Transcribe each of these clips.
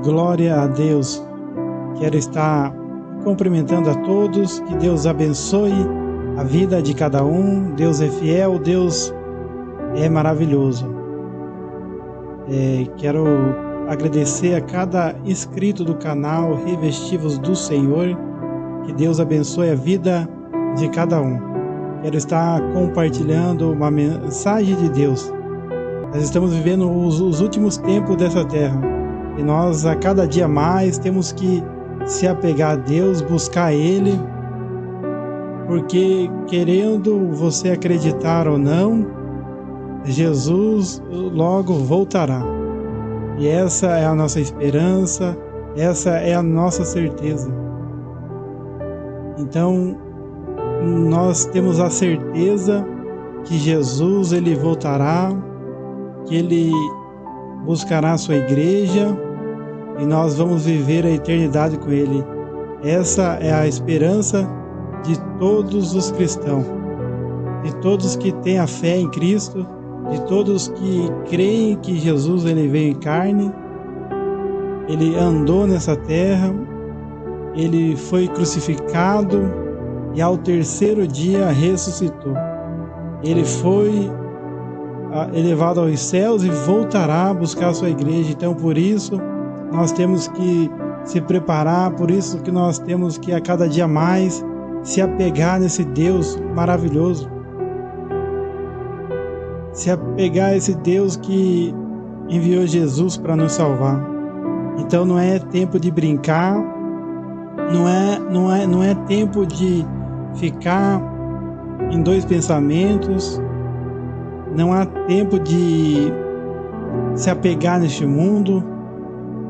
Glória a Deus. Quero estar cumprimentando a todos, que Deus abençoe a vida de cada um. Deus é fiel, Deus é maravilhoso. Quero agradecer a cada inscrito do canal Revestivos do Senhor, que Deus abençoe a vida de cada um. Quero estar compartilhando uma mensagem de Deus. Nós estamos vivendo os últimos tempos dessa terra e nós a cada dia mais temos que se apegar a Deus, buscar Ele, porque querendo você acreditar ou não, Jesus logo voltará. E essa é a nossa esperança, essa é a nossa certeza. Então, nós temos a certeza que Jesus ele voltará, que Ele buscará a sua igreja e nós vamos viver a eternidade com Ele. Essa é a esperança de todos os cristãos, de todos que têm a fé em Cristo, de todos que creem que Jesus ele veio em carne, Ele andou nessa terra, Ele foi crucificado e ao terceiro dia ressuscitou. Ele foi elevado aos céus e voltará a buscar a sua igreja. Então por isso nós temos que se preparar, por isso que nós temos que a cada dia mais se apegar nesse Deus maravilhoso, se apegar a esse Deus que enviou Jesus para nos salvar. Então não é tempo de brincar, não é tempo de ficar em dois pensamentos, não há tempo de se apegar neste mundo.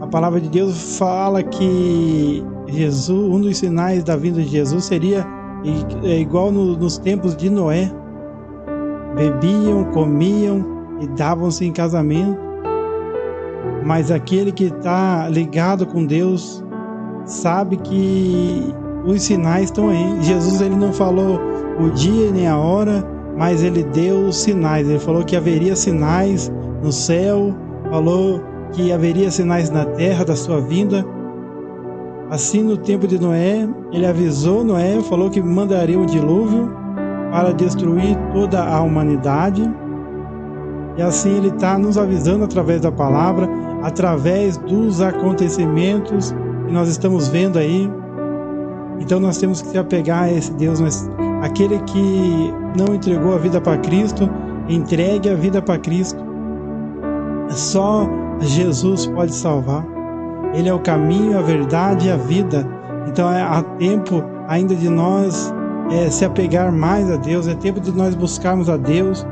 A palavra de Deus fala que Jesus, um dos sinais da vinda de Jesus seria igual nos tempos de Noé. Bebiam, comiam e davam-se em casamento. Mas aquele que está ligado com Deus sabe que os sinais estão aí. Jesus ele não falou o dia nem a hora, mas ele deu os sinais. Ele falou que haveria sinais no céu, falou que haveria sinais na terra da sua vinda. Assim, no tempo de Noé, ele avisou Noé, falou que mandaria um dilúvio para destruir toda a humanidade. E assim ele está nos avisando através da palavra, através dos acontecimentos que nós estamos vendo aí. Então nós temos que se apegar a esse Deus. Aquele que não entregou a vida para Cristo, entregue a vida para Cristo. Só Jesus pode salvar. Ele é o caminho, a verdade e a vida. Então há tempo ainda de nós se apegar mais a Deus. É tempo de nós buscarmos a Deus.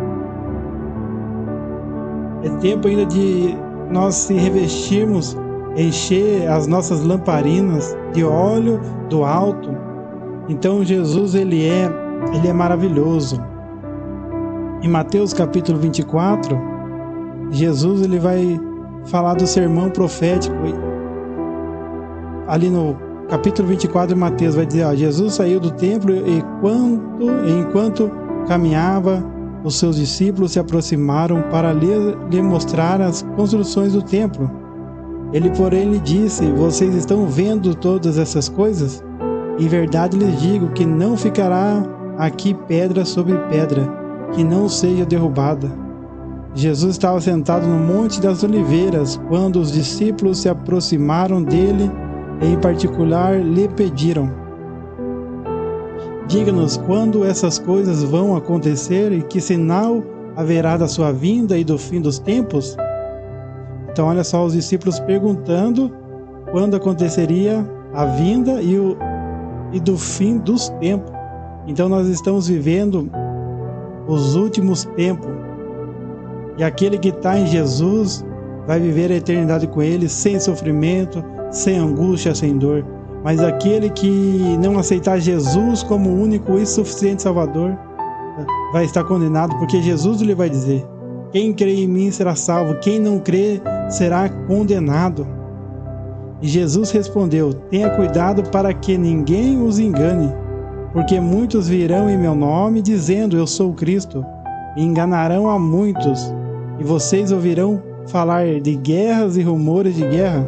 É tempo ainda de nós se revestirmos, encher as nossas lamparinas de óleo do alto. Então Jesus ele é maravilhoso. Em Mateus capítulo 24, Jesus ele vai falar do sermão profético. Ali no capítulo 24 de Mateus vai dizer, Jesus saiu do templo e enquanto caminhava, os seus discípulos se aproximaram para lhe mostrar as construções do templo. Ele, porém, lhe disse, vocês estão vendo todas essas coisas? Em verdade lhes digo que não ficará aqui pedra sobre pedra, que não seja derrubada. Jesus estava sentado no Monte das Oliveiras, quando os discípulos se aproximaram dele e, em particular, lhe pediram, diga-nos quando essas coisas vão acontecer e que sinal haverá da sua vinda e do fim dos tempos? Então olha só, os discípulos perguntando quando aconteceria a vinda e do fim dos tempos. Então nós estamos vivendo os últimos tempos. E aquele que está em Jesus vai viver a eternidade com Ele, sem sofrimento, sem angústia, sem dor. Mas aquele que não aceitar Jesus como único e suficiente Salvador vai estar condenado, porque Jesus lhe vai dizer, quem crê em mim será salvo, quem não crê será condenado. E Jesus respondeu, tenha cuidado para que ninguém os engane, porque muitos virão em meu nome dizendo, eu sou o Cristo, e enganarão a muitos, e vocês ouvirão falar de guerras e rumores de guerra.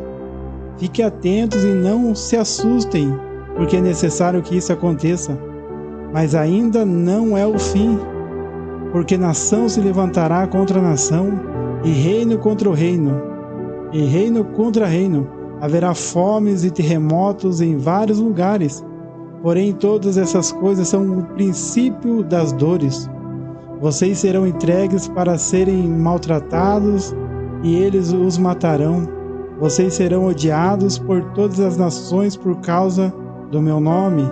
Fiquem atentos e não se assustem, porque é necessário que isso aconteça. Mas ainda não é o fim, porque nação se levantará contra nação, e reino contra o reino, e reino contra reino. Haverá fomes e terremotos em vários lugares. Porém, todas essas coisas são o princípio das dores. Vocês serão entregues para serem maltratados, e eles os matarão. Vocês serão odiados por todas as nações por causa do meu nome.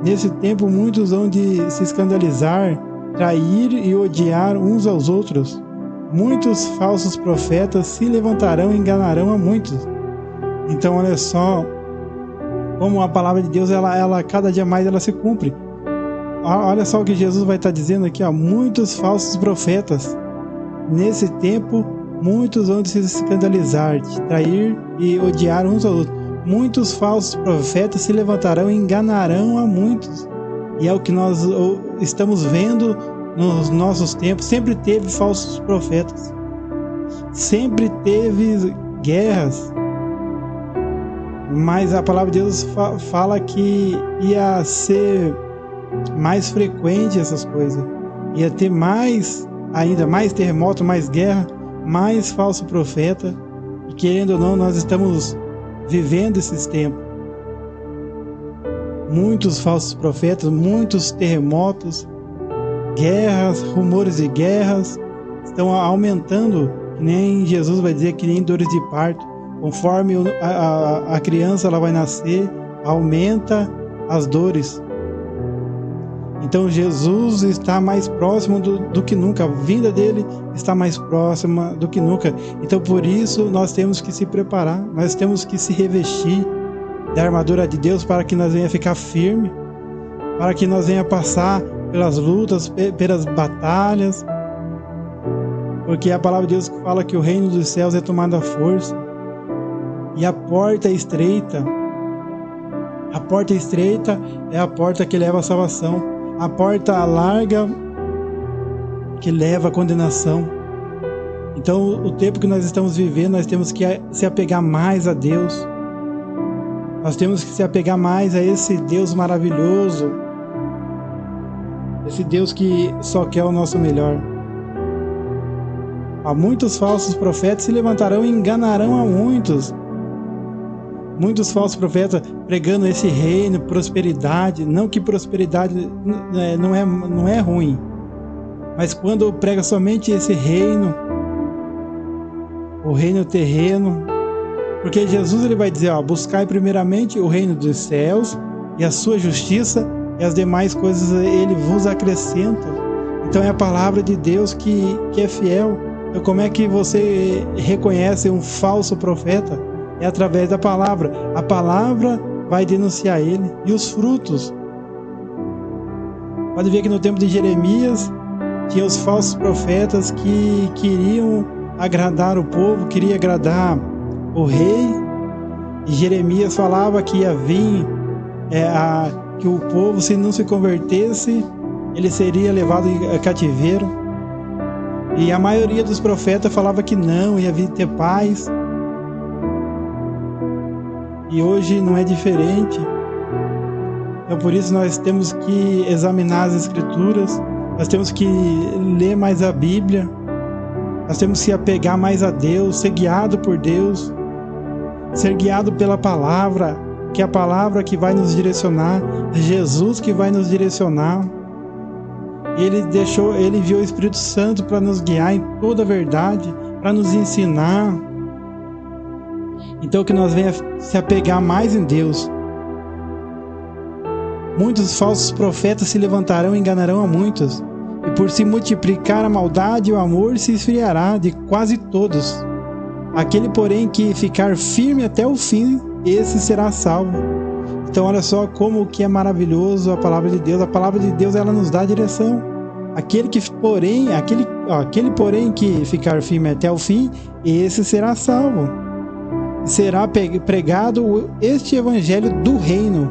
Nesse tempo, muitos hão de se escandalizar, trair e odiar uns aos outros. Muitos falsos profetas se levantarão e enganarão a muitos. Então, olha só como a palavra de Deus, ela cada dia mais ela se cumpre. Olha só o que Jesus vai estar dizendo aqui, ó, muitos falsos profetas. Nesse tempo, muitos vão se escandalizar, trair e odiar uns aos outros. Muitos falsos profetas se levantarão e enganarão a muitos. E é o que nós estamos vendo nos nossos tempos. Sempre teve falsos profetas. Sempre teve guerras. Mas a palavra de Deus fala que ia ser mais frequente essas coisas. Ia ter ainda mais terremoto, mais guerra, mais falso profeta. E querendo ou não, nós estamos vivendo esses tempos. Muitos falsos profetas, muitos terremotos, guerras, rumores de guerras estão aumentando, que nem Jesus vai dizer, que nem dores de parto. Conforme a criança ela vai nascer, aumenta as dores. Então Jesus está mais próximo do que nunca, a vinda dele está mais próxima do que nunca. Então por isso nós temos que se preparar, nós temos que se revestir da armadura de Deus para que nós venha ficar firme, para que nós venha passar pelas lutas, pelas batalhas, porque a palavra de Deus fala que o reino dos céus é tomado à força. E a porta estreita é a porta que leva à salvação. A porta larga que leva à condenação. Então, o tempo que nós estamos vivendo, nós temos que se apegar mais a Deus. Nós temos que se apegar mais a esse Deus maravilhoso. Esse Deus que só quer o nosso melhor. Há muitos falsos profetas se levantarão e enganarão a muitos. Muitos falsos profetas pregando esse reino, prosperidade. Não que prosperidade não é ruim, mas quando prega somente esse reino, o reino terreno, porque Jesus ele vai dizer, ó, buscai primeiramente o reino dos céus e a sua justiça, e as demais coisas ele vos acrescenta. Então é a palavra de Deus que é fiel. Então como é que você reconhece um falso profeta? É através da palavra. A palavra vai denunciar ele. E os frutos. Pode ver que no tempo de Jeremias tinha os falsos profetas que queriam agradar o povo, queriam agradar o rei. E Jeremias falava que ia vir, que o povo, se não se convertesse, ele seria levado em cativeiro. E a maioria dos profetas falava que não, ia vir ter paz. E hoje não é diferente. Então por isso nós temos que examinar as Escrituras, nós temos que ler mais a Bíblia, nós temos que se apegar mais a Deus, ser guiado por Deus, ser guiado pela palavra, que é a palavra que vai nos direcionar, Jesus que vai nos direcionar. Ele enviou o Espírito Santo para nos guiar em toda a verdade, para nos ensinar. Então que nós venha se apegar mais em Deus. Muitos falsos profetas se levantarão e enganarão a muitos, e por se multiplicar a maldade, o amor se esfriará de quase todos. Aquele, porém, que ficar firme até o fim, esse será salvo. Então olha só como que é maravilhoso a palavra de Deus. A palavra de Deus ela nos dá a direção. Aquele porém que ficar firme até o fim, esse será salvo. Será pregado este evangelho do reino.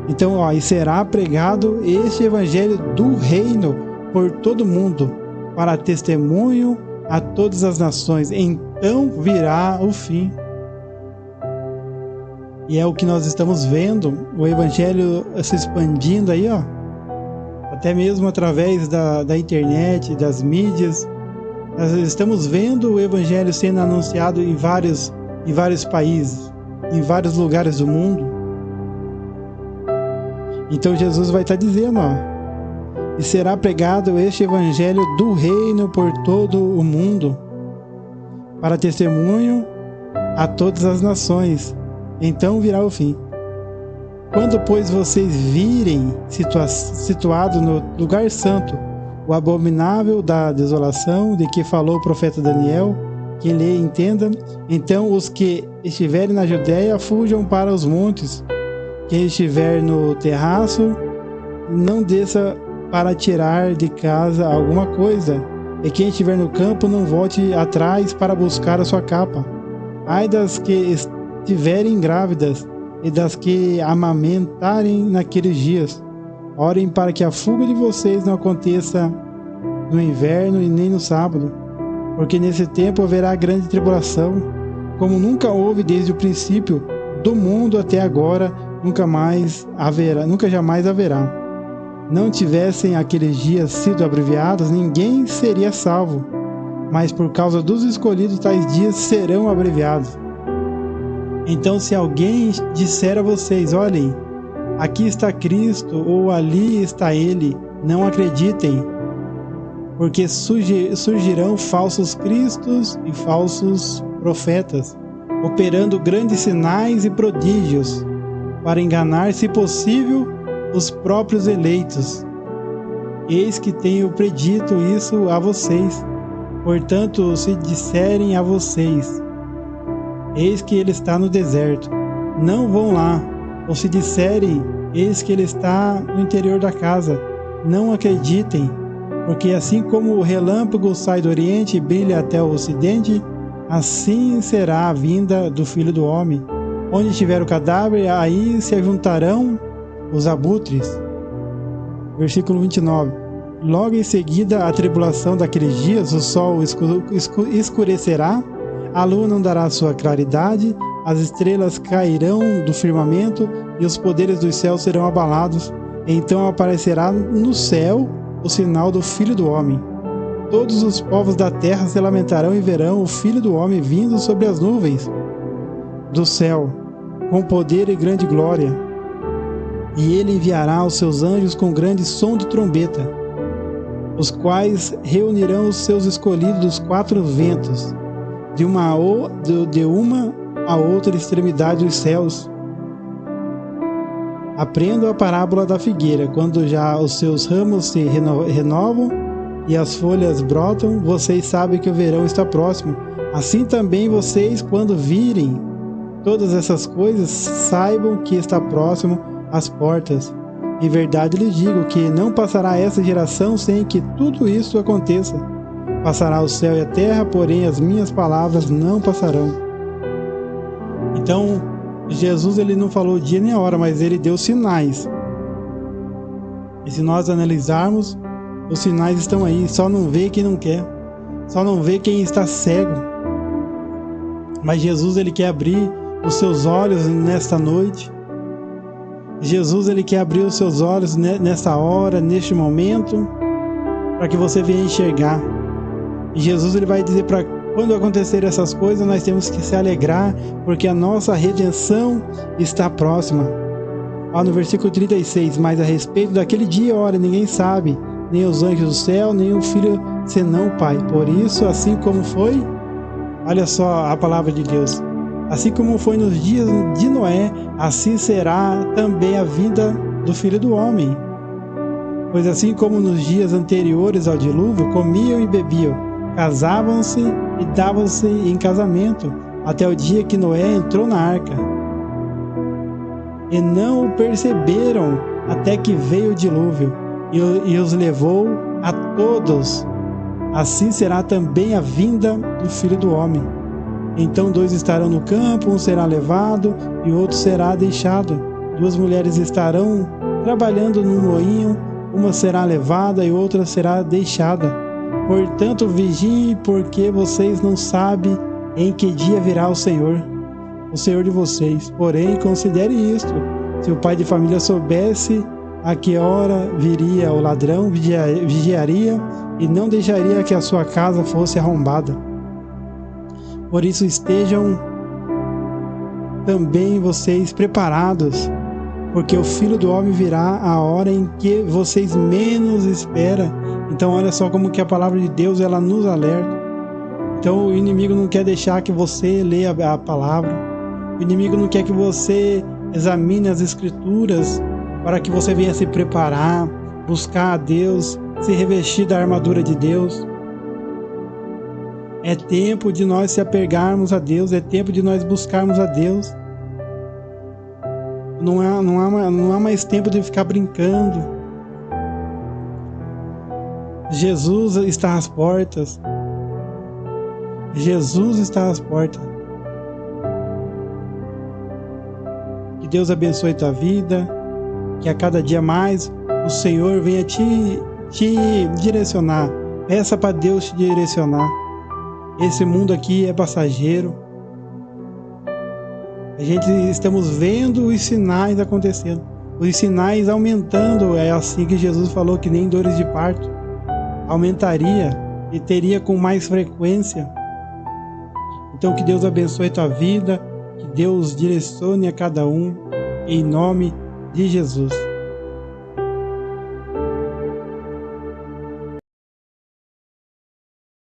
Então, e será pregado este evangelho do reino por todo mundo, para testemunho a todas as nações. Então virá o fim. E é o que nós estamos vendo, o evangelho se expandindo aí, ó, até mesmo através da internet, das mídias. Nós estamos vendo o evangelho sendo anunciado em vários países, em vários lugares do mundo. Então Jesus vai estar dizendo, ó, e será pregado este evangelho do reino por todo o mundo, para testemunho a todas as nações. Então virá o fim. Quando, pois, vocês virem situado no lugar santo o abominável da desolação de que falou o profeta Daniel, quem lê entenda, então os que estiverem na Judéia fujam para os montes. Quem estiver no terraço não desça para tirar de casa alguma coisa, e quem estiver no campo não volte atrás para buscar a sua capa. Ai das que estiverem grávidas e das que amamentarem naqueles dias. Orem para que a fuga de vocês não aconteça no inverno e nem no sábado, porque nesse tempo haverá grande tribulação, como nunca houve desde o princípio do mundo até agora, nunca jamais haverá. Não tivessem aqueles dias sido abreviados, ninguém seria salvo, mas por causa dos escolhidos tais dias serão abreviados. Então, se alguém disser a vocês, olhem, aqui está Cristo, ou ali está Ele, não acreditem, porque surgirão falsos cristos e falsos profetas, operando grandes sinais e prodígios, para enganar, se possível, os próprios eleitos. Eis que tenho predito isso a vocês. Portanto, se disserem a vocês, eis que ele está no deserto, não vão lá. Ou se disserem, eis que ele está no interior da casa, não acreditem, porque assim como o relâmpago sai do oriente e brilha até o ocidente, assim será a vinda do Filho do Homem. Onde estiver o cadáver, aí se juntarão os abutres. Versículo 29. Logo em seguida a tribulação daqueles dias, o sol escurecerá, a lua não dará sua claridade, as estrelas cairão do firmamento e os poderes dos céus serão abalados. Então aparecerá no céu o sinal do Filho do Homem. Todos os povos da terra se lamentarão e verão o Filho do Homem vindo sobre as nuvens do céu, com poder e grande glória. E ele enviará os seus anjos com grande som de trombeta, os quais reunirão os seus escolhidos dos quatro ventos, de uma a outra extremidade dos céus. Aprendam a parábola da figueira. Quando já os seus ramos se renovam e as folhas brotam, vocês sabem que o verão está próximo. Assim também vocês, quando virem todas essas coisas, saibam que está próximo às portas. Em verdade lhes digo que não passará essa geração sem que tudo isso aconteça. Passará o céu e a terra, porém as minhas palavras não passarão. Então, Jesus ele não falou o dia nem a hora, mas ele deu sinais. E se nós analisarmos, os sinais estão aí, só não vê quem não quer, só não vê quem está cego. Mas Jesus ele quer abrir os seus olhos nesta noite. Jesus ele quer abrir os seus olhos nessa hora, neste momento, para que você venha enxergar. E Jesus ele vai dizer para quando acontecer essas coisas, nós temos que se alegrar, porque a nossa redenção está próxima. Ó, no versículo 36, mas a respeito daquele dia e hora ninguém sabe, nem os anjos do céu, nem o Filho, senão o Pai. Por isso, assim como foi, olha só a palavra de Deus, assim como foi nos dias de Noé, assim será também a vinda do Filho do Homem. Pois assim como nos dias anteriores ao dilúvio, comiam e bebiam, casavam-se e davam-se em casamento, até o dia que Noé entrou na arca. E não o perceberam até que veio o dilúvio e os levou a todos. Assim será também a vinda do Filho do Homem. Então 2 estarão no campo, um será levado e outro será deixado. 2 mulheres estarão trabalhando no moinho, uma será levada e outra será deixada. Portanto, vigiem, porque vocês não sabem em que dia virá o Senhor. o Senhor de vocês. Porém, considere isto: se o pai de família soubesse a que hora viria o ladrão, vigiaria e não deixaria que a sua casa fosse arrombada. Por isso estejam também vocês preparados, porque o Filho do Homem virá a hora em que vocês menos esperam. Então olha só como que a palavra de Deus ela nos alerta. Então o inimigo não quer deixar que você leia a palavra. O inimigo não quer que você examine as escrituras para que você venha se preparar, buscar a Deus, se revestir da armadura de Deus. É tempo de nós se apegarmos a Deus, é tempo de nós buscarmos a Deus. Não há mais tempo de ficar brincando. Jesus está às portas. Jesus está às portas. Que Deus abençoe tua vida, que a cada dia mais o Senhor venha te direcionar. Peça para Deus te direcionar. Esse mundo aqui é passageiro. A gente estamos vendo os sinais acontecendo, os sinais aumentando. É assim que Jesus falou que nem dores de parto aumentaria e teria com mais frequência. Então que Deus abençoe tua vida, que Deus direcione a cada um, em nome de Jesus.